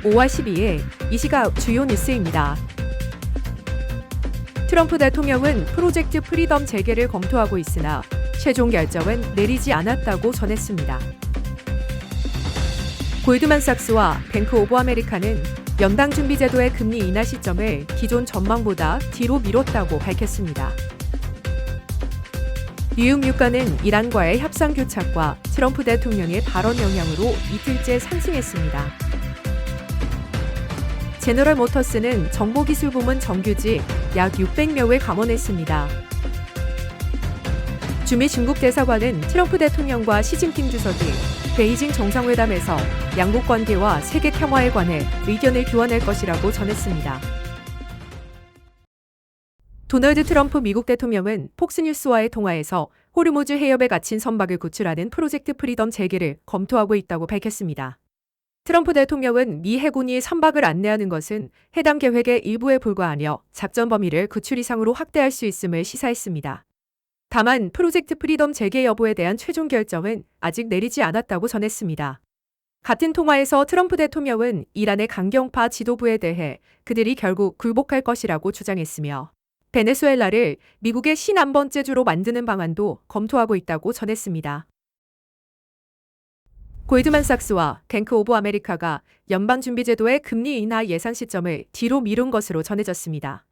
5월 12일 이 시각 주요 뉴스입니다. 트럼프 대통령은 프로젝트 프리덤 재개를 검토하고 있으나 최종 결정은 내리지 않았다고 전했습니다. 골드만삭스와 뱅크 오브 아메리카는 연방 준비제도의 금리 인하 시점을 기존 전망보다 뒤로 미뤘다고 밝혔습니다. 뉴욕 유가는 이란과의 협상 교착과 트럼프 대통령의 발언 영향으로 이틀째 상승했습니다. 제너럴 모터스는 정보기술부문 정규직 약 600명을 감원했습니다. 주미 중국 대사관은 트럼프 대통령과 시진핑 주석이 베이징 정상회담에서 양국 관계와 세계 평화에 관해 의견을 교환할 것이라고 전했습니다. 도널드 트럼프 미국 대통령은 폭스뉴스와의 통화에서 호르무즈 해협에 갇힌 선박을 구출하는 프로젝트 프리덤 재개를 검토하고 있다고 밝혔습니다. 트럼프 대통령은 미 해군이 선박을 안내하는 것은 해당 계획의 일부에 불과하며 작전 범위를 구출 이상으로 확대할 수 있음을 시사했습니다. 다만 프로젝트 프리덤 재개 여부에 대한 최종 결정은 아직 내리지 않았다고 전했습니다. 같은 통화에서 트럼프 대통령은 이란의 강경파 지도부에 대해 그들이 결국 굴복할 것이라고 주장했으며 베네수엘라를 미국의 신안번제주로 만드는 방안도 검토하고 있다고 전했습니다. 골드만삭스와 뱅크 오브 아메리카가 연방준비제도의 금리 인하 예상 시점을 뒤로 미룬 것으로 전해졌습니다.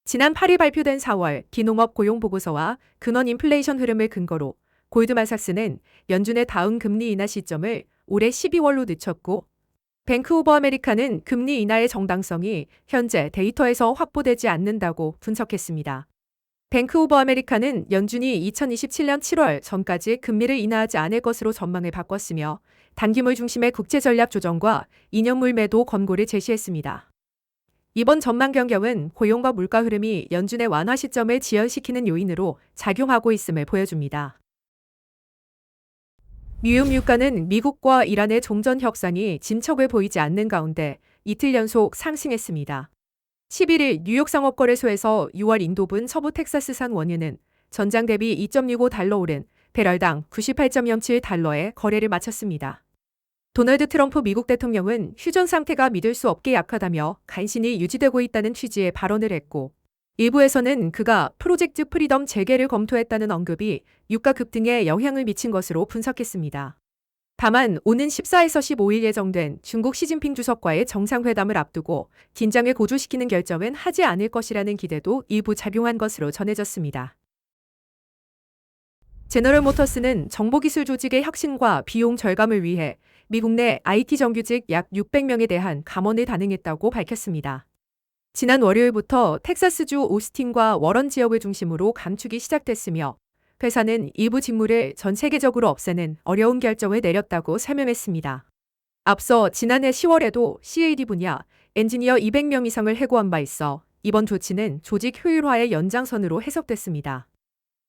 지난 8일 발표된 4월 기농업 고용 보고서와 근원 인플레이션 흐름을 근거로 골드만삭스는 연준의 다음 금리 인하 시점을 올해 12월로 늦췄고 뱅크 오브 아메리카는 금리 인하의 정당성이 현재 데이터에서 확보되지 않는다고 분석했습니다. 뱅크 오브 아메리카는 연준이 2027년 7월 전까지 금리를 인하하지 않을 것으로 전망을 바꿨으며 단기물 중심의 국제전략 조정과 2년물 매도 권고를 제시했습니다. 이번 전망 변경은 고용과 물가 흐름이 연준의 완화 시점을 지연시키는 요인으로 작용하고 있음을 보여줍니다. 뉴욕 유가는 미국과 이란의 종전 협상이 진척을 보이지 않는 가운데 이틀 연속 상승했습니다. 11일 뉴욕 상업거래소에서 6월 인도분 서부 텍사스산 원유는 전장 대비 2.65달러 오른 배럴당 98.07달러에 거래를 마쳤습니다. 도널드 트럼프 미국 대통령은 휴전 상태가 믿을 수 없게 약하다며 간신히 유지되고 있다는 취지의 발언을 했고 일부에서는 그가 프로젝트 프리덤 재개를 검토했다는 언급이 유가 급등에 영향을 미친 것으로 분석했습니다. 다만 오는 14에서 15일 예정된 중국 시진핑 주석과의 정상회담을 앞두고 긴장을 고조시키는 결정은 하지 않을 것이라는 기대도 일부 작용한 것으로 전해졌습니다. 제너럴 모터스는 정보기술 조직의 혁신과 비용 절감을 위해 미국 내 IT 정규직 약 600명에 대한 감원을 단행했다고 밝혔습니다. 지난 월요일부터 텍사스주 오스틴과 워런 지역을 중심으로 감축이 시작됐으며 회사는 일부 직무를 전 세계적으로 없애는 어려운 결정을 내렸다고 설명했습니다. 앞서 지난해 10월에도 CAD 분야 엔지니어 200명 이상을 해고한 바 있어 이번 조치는 조직 효율화의 연장선으로 해석됐습니다.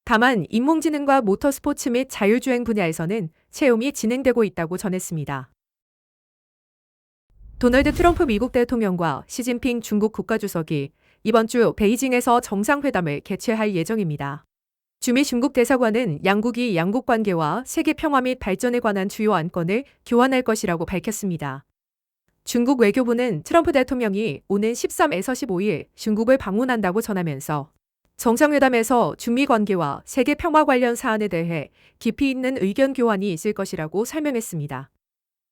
다만 인공지능과 모터스포츠 및 자율주행 분야에서는 채용이 진행되고 있다고 전했습니다. 도널드 트럼프 미국 대통령과 시진핑 중국 국가주석이 이번 주 베이징에서 정상회담을 개최할 예정입니다. 주미 중국 대사관은 양국이 양국 관계와 세계 평화 및 발전에 관한 주요 안건을 교환할 것이라고 밝혔습니다. 중국 외교부는 트럼프 대통령이 오는 13에서 15일 중국을 방문한다고 전하면서 정상회담에서 중미 관계와 세계 평화 관련 사안에 대해 깊이 있는 의견 교환이 있을 것이라고 설명했습니다.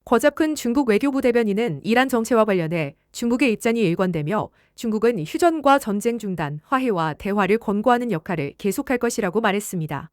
궈잡큰 중국 외교부 대변인은 이란 정체와 관련해 중국의 입장이 일관되며 중국은 휴전과 전쟁 중단, 화해와 대화를 권고하는 역할을 계속할 것이라고 말했습니다.